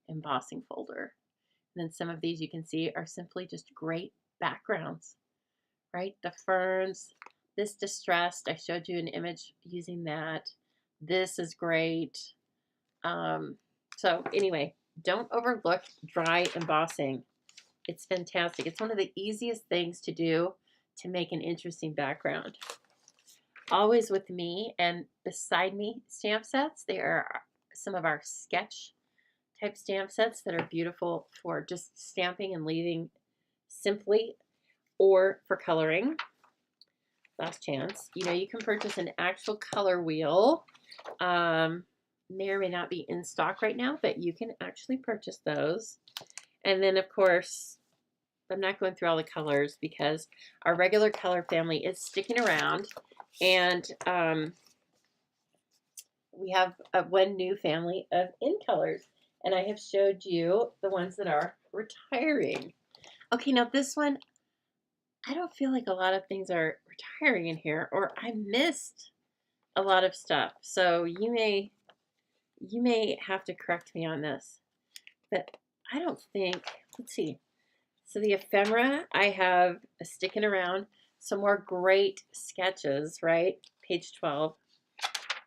embossing folder. And then some of these you can see are simply just great backgrounds, right? The ferns, this distressed, I showed you an image using that. This is great. So anyway, don't overlook dry embossing. It's fantastic. It's one of the easiest things to do to make an interesting background. Always with me and beside me stamp sets. They are some of our sketch type stamp sets that are beautiful for just stamping and leaving simply or for coloring. Last chance. You know, you can purchase an actual color wheel. May or may not be in stock right now, but you can actually purchase those. And then, of course, I'm not going through all the colors because our regular color family is sticking around. And we have one new family of in colors. And I have showed you the ones that are retiring. Okay, now this one, I don't feel like a lot of things are retiring in here, or I missed a lot of stuff. So you may have to correct me on this. But I don't think, let's see. So the ephemera, I have a sticking around. Some more great sketches, right? Page 12.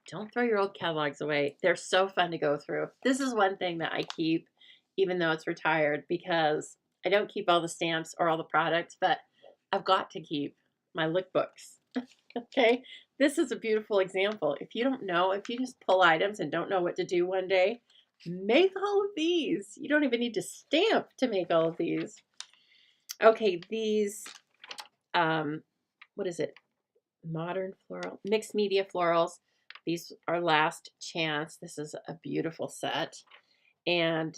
Don't throw your old catalogs away. They're so fun to go through. This is one thing that I keep, even though it's retired, because I don't keep all the stamps or all the products, but I've got to keep my lookbooks. Okay? This is a beautiful example. If you don't know, if you just pull items and don't know what to do one day, make all of these. You don't even need to stamp to make all of these. Okay, these, what is it? Modern floral, mixed media florals. These are last chance. This is a beautiful set. And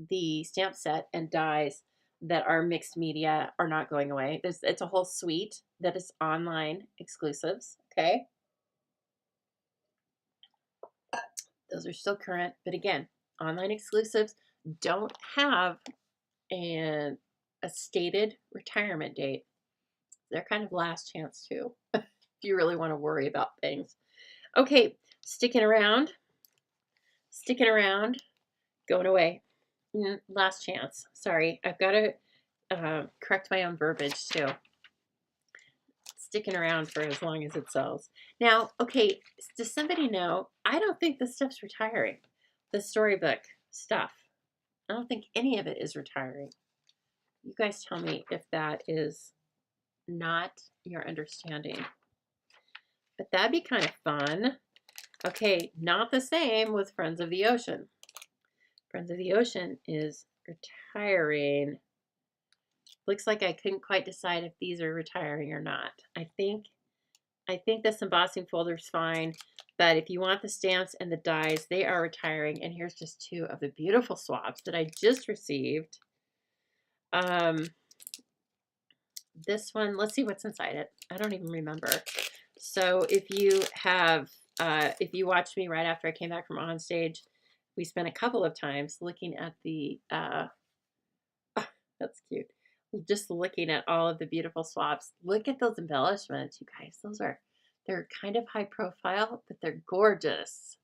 the stamp set and dies that are mixed media are not going away. It's a whole suite that is online exclusives, okay? Those are still current, but again, online exclusives don't have a stated retirement date. They're kind of last chance too, if you really want to worry about things. Okay, sticking around, going away. Last chance. Sorry, I've got to correct my own verbiage too. Sticking around for as long as it sells. Now, okay, does somebody know? I don't think this stuff's retiring. The storybook stuff. I don't think any of it is retiring. You guys tell me if that is not your understanding. But that'd be kind of fun. Okay, not the same with Friends of the Ocean. Friends of the Ocean is retiring. Looks like I couldn't quite decide if these are retiring or not. I think this embossing folder is fine, but if you want the stamps and the dies, they are retiring. And here's just two of the beautiful swaps that I just received. This one, let's see what's inside it. I don't even remember. So if you have, if you watched me right after I came back from on stage, we spent a couple of times looking at the, that's cute. Just looking at all of the beautiful swaps. Look at those embellishments, you guys. They're kind of high profile, but they're gorgeous.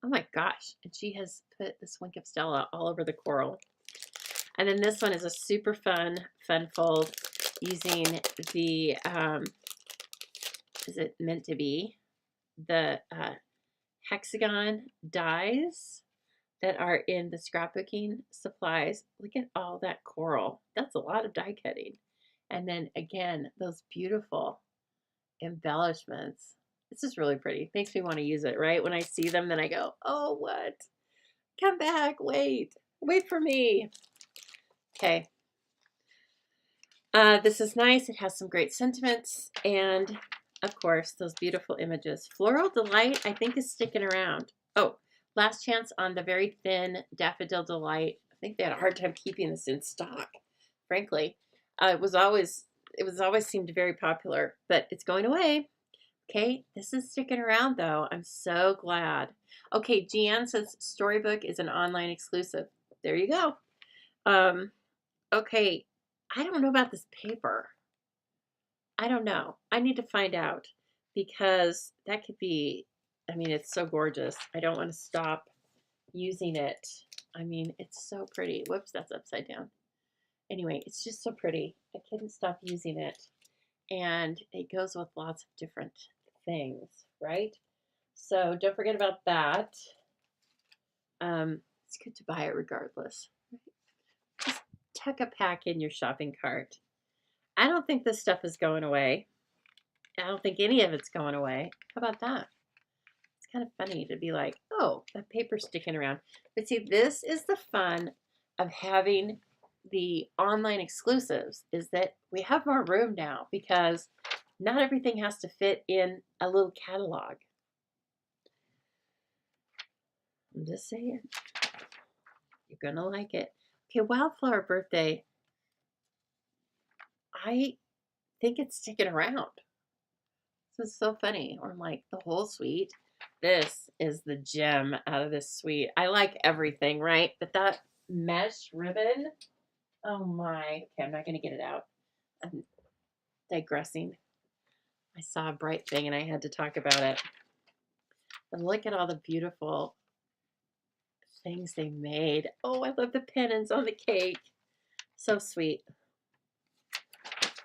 Oh my gosh. And she has put this Wink of Stella all over the coral. And then this one is a super fun fold using the, is it meant to be? The hexagon dies that are in the scrapbooking supplies. Look at all that coral. That's a lot of die cutting. And then again, those beautiful embellishments. This is really pretty. Makes me want to use it, right? When I see them, then I go, oh, what? Come back. Wait. Wait for me. Okay. This is nice. It has some great sentiments. And, of course, those beautiful images. Floral Delight, I think, is sticking around. Oh, last chance on the very thin Daffodil Delight. I think they had a hard time keeping this in stock, frankly. It was always seemed very popular, but it's going away. Okay, this is sticking around, though. I'm so glad. Okay, Gian says Storybook is an online exclusive. There you go. Okay, I don't know about this paper. I don't know. I need to find out because that could be, I mean, it's so gorgeous. I don't want to stop using it. I mean, it's so pretty. Whoops, that's upside down. Anyway, it's just so pretty. I couldn't stop using it. And it goes with lots of different things, right? So don't forget about that. It's good to buy it regardless. Just tuck a pack in your shopping cart. I don't think this stuff is going away. I don't think any of it's going away. How about that? It's kind of funny to be like, oh, that paper's sticking around. But see, this is the fun of having the online exclusives, is that we have more room now because not everything has to fit in a little catalog. I'm just saying. You're going to like it. Okay, Wildflower Birthday. I think it's sticking around. This is so funny. Or like the whole suite. This is the gem out of this suite. I like everything, right? But that mesh ribbon, oh my. Okay, I'm not going to get it out. I'm digressing. I saw a bright thing and I had to talk about it. But look at all the beautiful things they made. Oh, I love the pennants on the cake. So sweet.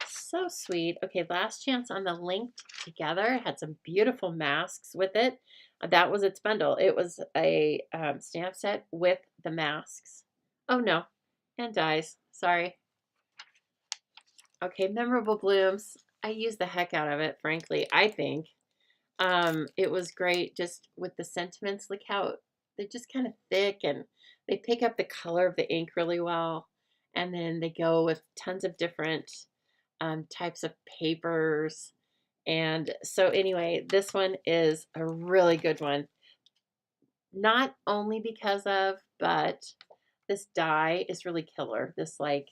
So sweet. Okay, last chance on the Linked Together. It had some beautiful masks with it. That was its bundle. It was a stamp set with the masks. Oh no, and dies. Sorry. Okay, Memorable Blooms. I used the heck out of it, frankly. I think it was great just with the sentiments. Look how they're just kind of thick and they pick up the color of the ink really well. And then they go with tons of different types of papers. And so anyway, this one is a really good one. Not only because of, but this die is really killer. This like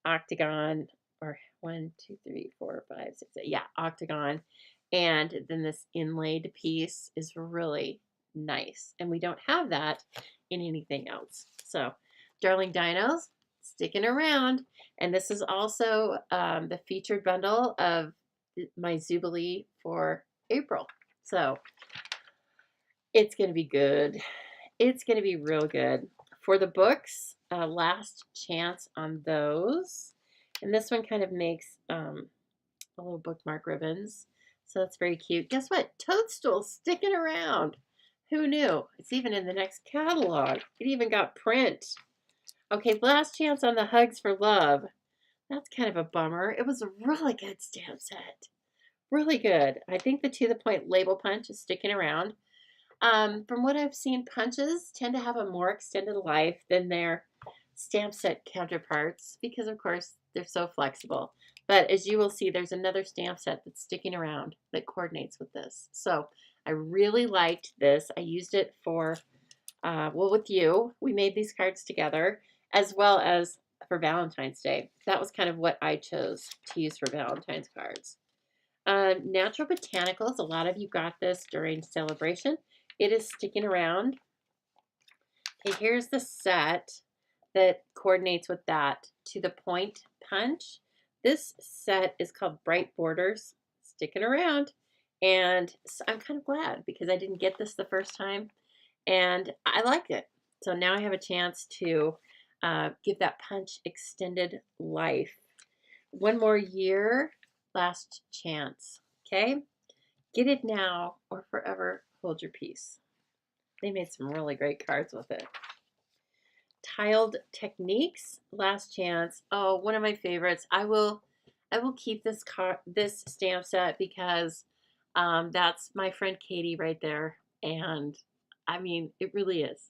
octagon, or 1, 2, 3, 4, 5, 6, 8, yeah, octagon. And then this inlaid piece is really nice. And we don't have that in anything else. So Darling Dinos, sticking around. And this is also the featured bundle of my Zoobilee for April. So it's going to be good. It's going to be real good. For the books, last chance on those. And this one kind of makes little bookmark ribbons. So that's very cute. Guess what? Toadstool's sticking around. Who knew? It's even in the next catalog. It even got print. Okay, last chance on the Hugs for Love. That's kind of a bummer. It was a really good stamp set. Really good. I think the To The Point label punch is sticking around. From what I've seen, punches tend to have a more extended life than their stamp set counterparts because, of course, they're so flexible. But as you will see, there's another stamp set that's sticking around that coordinates with this. So I really liked this. I used it for, well, with you. We made these cards together, as well as for Valentine's Day. That was kind of what I chose to use for Valentine's cards. Natural Botanicals, a lot of you got this during celebration. It is sticking around. Okay, here's the set that coordinates with that To The Point punch. This set is called Bright Borders, sticking around. And so I'm kind of glad because I didn't get this the first time and I liked it. So now I have a chance to give that punch extended life. One more year, last chance. Okay? Get it now or forever hold your peace. They made some really great cards with it. Tiled Techniques, last chance. Oh, one of my favorites. I will I will keep this stamp set because that's my friend Katie right there. And I mean, it really is.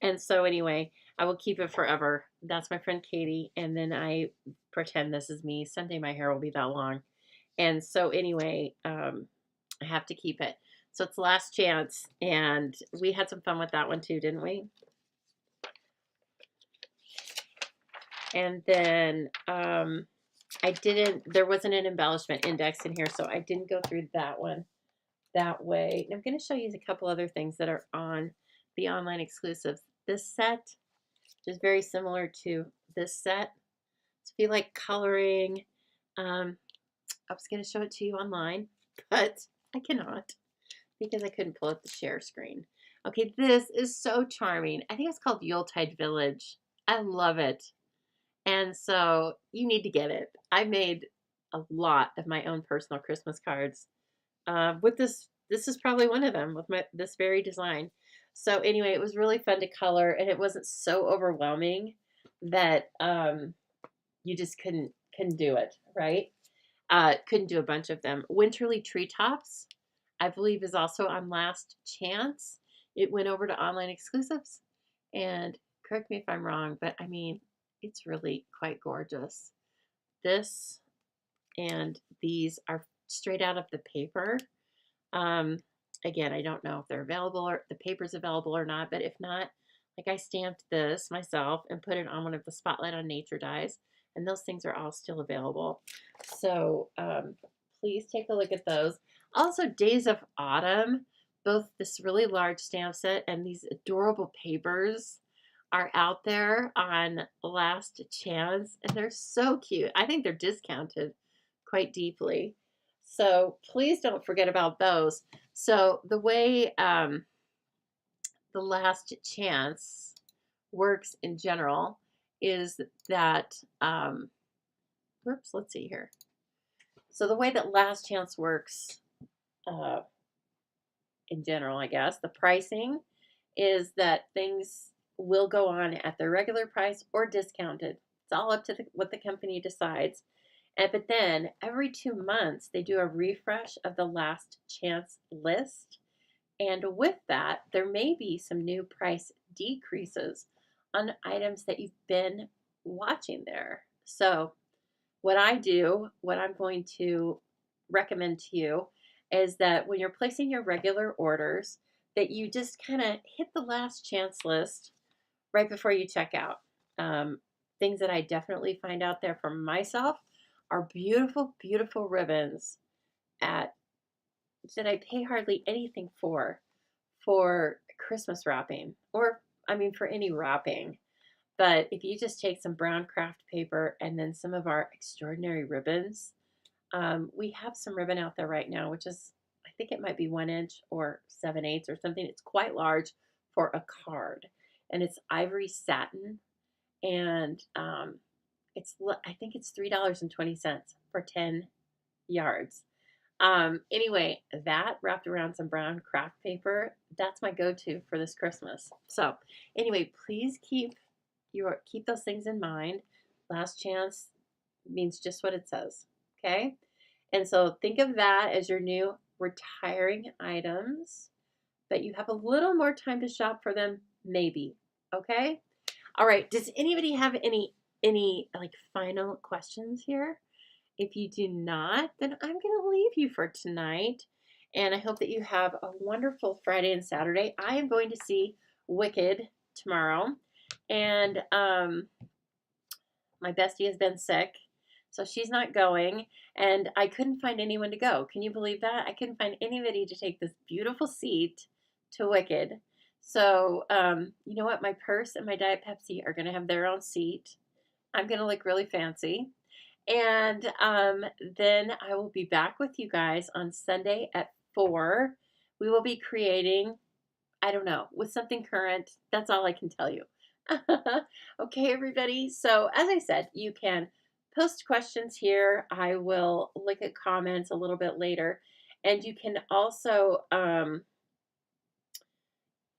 And so anyway, I will keep it forever. That's my friend Katie. And then I pretend this is me. Someday my hair will be that long. And so anyway, I have to keep it. So it's last chance. And we had some fun with that one too, didn't we? And then there wasn't an embellishment index in here, so I didn't go through that one that way. And I'm going to show you a couple other things that are on the online exclusives. This set is very similar to this set. So if you like coloring, I was going to show it to you online, but I cannot because I couldn't pull up the share screen. Okay, this is so charming. I think it's called Yuletide Village. I love it. And so you need to get it. I made a lot of my own personal Christmas cards with this. This is probably one of them with this very design. So anyway, it was really fun to color, and it wasn't so overwhelming that you just couldn't do it, right? Couldn't do a bunch of them. Winterly Treetops, I believe, is also on last chance. It went over to online exclusives, and correct me if I'm wrong, but I mean, it's really quite gorgeous. This and these are straight out of the paper. Again, I don't know if they're available or the paper's available or not, but if not, like I stamped this myself and put it on one of the Spotlight on Nature dies, and those things are all still available. So please take a look at those. Also, Days of Autumn, both this really large stamp set and these adorable papers are out there on last chance, and they're so cute. I think they're discounted quite deeply. So please don't forget about those. So the way the last chance works in general is that, let's see here. So the way that last chance works in general, I guess, the pricing is that things will go on at their regular price or discounted. It's all up to what the company decides. But then every 2 months, they do a refresh of the last chance list. And with that, there may be some new price decreases on items that you've been watching there. So what I'm going to recommend to you is that when you're placing your regular orders, that you just kind of hit the last chance list right before you check out. Things that I definitely find out there for myself are beautiful, beautiful ribbons that I pay hardly anything for Christmas wrapping, or I mean for any wrapping. But if you just take some brown craft paper and then some of our extraordinary ribbons, we have some ribbon out there right now, which is, I think it might be 1 inch or 7/8 or something. It's quite large for a card, and it's ivory satin, and I think it's $3.20 for 10 yards. Anyway, that wrapped around some brown craft paper, that's my go-to for this Christmas. So anyway, please keep those things in mind. Last chance means just what it says. Okay. And so think of that as your new retiring items, but you have a little more time to shop for them, maybe. Okay. All right. Does anybody have any like final questions here? If you do not, then I'm going to leave you for tonight. And I hope that you have a wonderful Friday and Saturday. I am going to see Wicked tomorrow. And my bestie has been sick, so she's not going. And I couldn't find anyone to go. Can you believe that? I couldn't find anybody to take this beautiful seat to Wicked. So, you know what? My purse and my Diet Pepsi are going to have their own seat. I'm going to look really fancy. And then I will be back with you guys on Sunday at 4. We will be creating, I don't know, with something current. That's all I can tell you. Okay, everybody. So as I said, you can post questions here. I will look at comments a little bit later. And you can also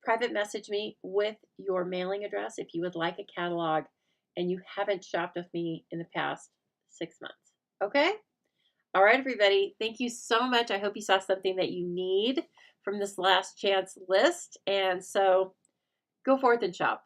private message me with your mailing address if you would like a catalog and you haven't shopped with me in the past 6 months. Okay? All right, everybody. Thank you so much. I hope you saw something that you need from this last chance list. And so go forth and shop.